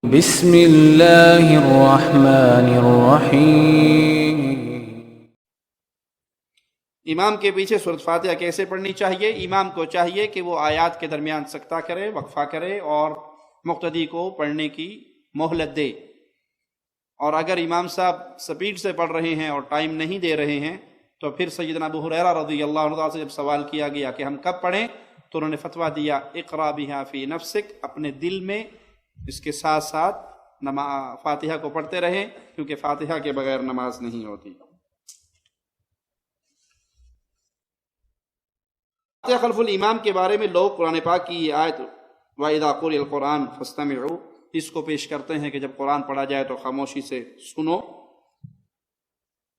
بسم اللہ الرحمن الرحیم۔ امام کے پیچھے سورۃ فاتحہ کیسے پڑھنی چاہیے؟ امام کو چاہیے کہ وہ آیات کے درمیان سکتہ کرے، وقفہ کرے اور مقتدی کو پڑھنے کی مہلت دے۔ اور اگر امام صاحب سپیڈ سے پڑھ رہے ہیں اور ٹائم نہیں دے رہے ہیں تو پھر سیدنا ابو ہریرہ رضی اللہ عنہ سے جب سوال کیا گیا کہ ہم کب پڑھیں تو انہوں نے فتویٰ دیا اقرا بہا فی نفسک، اپنے دل میں اس کے ساتھ ساتھ فاتحہ کو پڑھتے رہیں، کیونکہ فاتحہ کے بغیر نماز نہیں ہوتی۔ فاتحہ خلف الامام کے بارے میں لوگ قرآن پاک کی یہ آیت وَإِذَا قُرِئَ الْقُرْآنُ فَاسْتَمِعُوا اس کو پیش کرتے ہیں کہ جب قرآن پڑھا جائے تو خاموشی سے سنو۔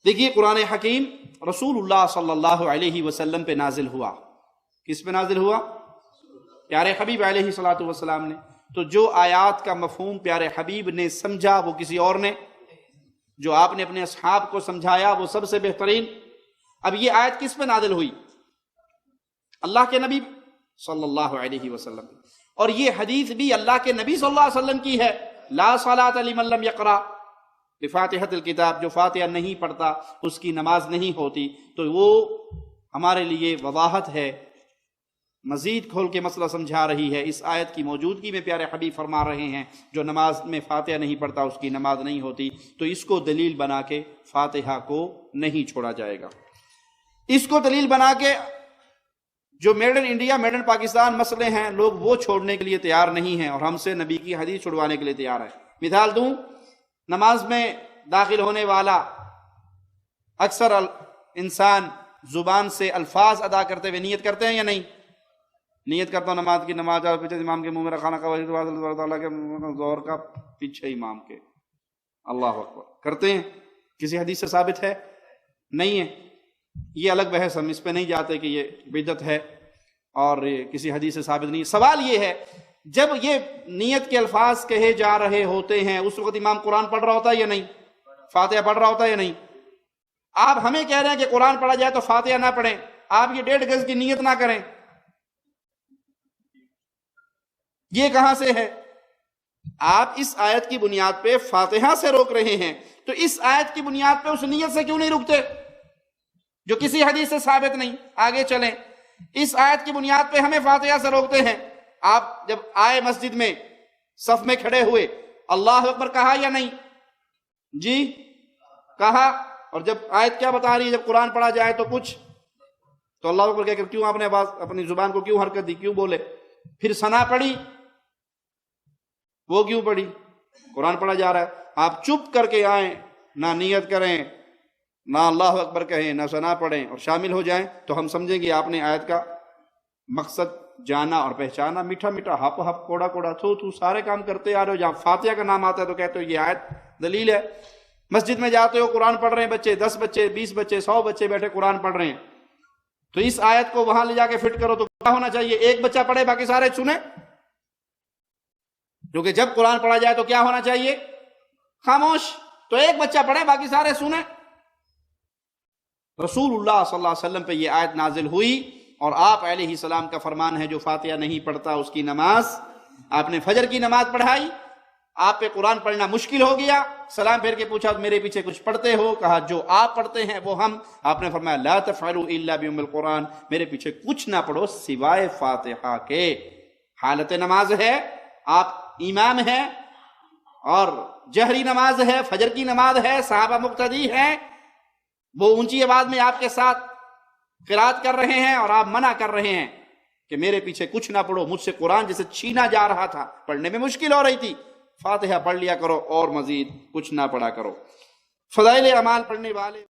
دیکھیے قرآن حکیم رسول اللہ صلی اللہ علیہ وسلم پہ نازل ہوا۔ کس پہ نازل ہوا؟ پیارے حبیب علیہ الصلوۃ والسلام نے۔ تو جو آیات کا مفہوم پیارے حبیب نے سمجھا وہ کسی اور نے، جو آپ نے اپنے اصحاب کو سمجھایا وہ سب سے بہترین۔ اب یہ آیت کس پہ نازل ہوئی؟ اللہ کے نبی صلی اللہ علیہ وسلم، اور یہ حدیث بھی اللہ کے نبی صلی اللہ علیہ وسلم کی ہے، لا صلاۃ لمن لم یقرأ بفاتحۃ الکتاب، جو فاتحہ نہیں پڑھتا اس کی نماز نہیں ہوتی۔ تو وہ ہمارے لیے وضاحت ہے، مزید کھول کے مسئلہ سمجھا رہی ہے۔ اس آیت کی موجودگی میں پیارے حبیب فرما رہے ہیں جو نماز میں فاتحہ نہیں پڑھتا اس کی نماز نہیں ہوتی، تو اس کو دلیل بنا کے فاتحہ کو نہیں چھوڑا جائے گا۔ اس کو دلیل بنا کے جو made in India made in Pakistan مسئلے ہیں لوگ وہ چھوڑنے کے لیے تیار نہیں ہیں، اور ہم سے نبی کی حدیث چھڑوانے کے لیے تیار ہے۔ مثال دوں، نماز میں داخل ہونے والا اکثر انسان زبان سے الفاظ ادا کرتے ہوئے نیت کرتے ہیں یا نہیں؟ نیت کرتا ہوں نماز کی، نماز پیچھے امام کے منہ میں رکھانا کا ظہر کا پیچھے امام کے، اللہ اکبر کرتے ہیں۔ کسی حدیث سے ثابت ہے؟ نہیں ہے۔ یہ الگ بحث، ہم اس پہ نہیں جاتے کہ یہ بدعت ہے اور کسی حدیث سے ثابت نہیں۔ سوال یہ ہے جب یہ نیت کے الفاظ کہے جا رہے ہوتے ہیں اس وقت امام قرآن پڑھ رہا ہوتا ہے یا نہیں؟ فاتحہ پڑھ رہا ہوتا ہے یا نہیں؟ آپ ہمیں کہہ رہے ہیں کہ قرآن پڑھا جائے تو فاتحہ نہ پڑھیں، آپ یہ 1.5 گز کی نیت نہ کریں، یہ کہاں سے ہے؟ آپ اس آیت کی بنیاد پہ فاتحہ سے روک رہے ہیں، تو اس آیت کی بنیاد پہ اس نیت سے کیوں نہیں رکتے جو کسی حدیث سے ثابت نہیں؟ آگے چلیں، اس آیت کی بنیاد پہ ہمیں فاتحہ سے روکتے ہیں۔ آپ جب آئے مسجد میں صف میں کھڑے ہوئے اللہ اکبر کہا یا نہیں؟ جی کہا۔ اور جب آیت کیا بتا رہی ہے؟ جب قرآن پڑھا جائے تو کچھ، تو اللہ اکبر کہہ کہ کیوں آپ نے اپنی زبان کو کیوں حرکت دی، کیوں بولے؟ پھر ثنا پڑھی، وہ کیوں پڑھی؟ قرآن پڑھا جا رہا ہے۔ آپ چپ کر کے آئیں، نہ نیت کریں، نہ اللہ اکبر کہیں، نہ ثنا پڑھیں اور شامل ہو جائیں، تو ہم سمجھیں گے آپ نے آیت کا مقصد جانا اور پہچانا۔ میٹھا میٹھا، ہپ ہپ، کوڑا کوڑا، تھو تھو، سارے کام کرتے آ رہے ہو، جہاں فاتحہ کا نام آتا ہے تو کہتے ہو یہ آیت دلیل ہے۔ مسجد میں جاتے ہو قرآن پڑھ رہے ہیں بچے، 10 بچے، 20 بچے، 100 بچے بیٹھے قرآن پڑھ رہے ہیں، تو اس آیت کو وہاں لے جا کے فٹ کرو تو کیا ہونا چاہیے؟ ایک بچہ پڑھے باقی سارے سنیں، کیونکہ جب قرآن پڑھا جائے تو کیا ہونا چاہیے؟ خاموش۔ تو ایک بچہ پڑھے باقی سارے سنیں۔ رسول اللہ صلی اللہ علیہ وسلم پہ یہ آیت نازل ہوئی، اور آپ علیہ السلام کا فرمان ہے جو فاتحہ نہیں پڑھتا اس کی نماز، آپ نے فجر کی نماز پڑھائی، آپ پہ قرآن پڑھنا مشکل ہو گیا، سلام پھیر کے پوچھا میرے پیچھے کچھ پڑھتے ہو؟ کہا جو آپ پڑھتے ہیں وہ ہم۔ آپ نے فرمایا لا تفعلوا الا بأم القرآن، میرے پیچھے کچھ نہ پڑھو سوائے فاتحہ کے۔ حالت نماز ہے، آپ امام ہیں اور جہری نماز ہے، فجر کی نماز ہے، صحابہ مقتدی ہیں، وہ اونچی آواز میں آپ کے ساتھ قرات کر رہے ہیں اور آپ منع کر رہے ہیں کہ میرے پیچھے کچھ نہ پڑھو، مجھ سے قرآن جسے چھینا جا رہا تھا، پڑھنے میں مشکل ہو رہی تھی، فاتحہ پڑھ لیا کرو اور مزید کچھ نہ پڑھا کرو۔ فضائل اعمال پڑھنے والے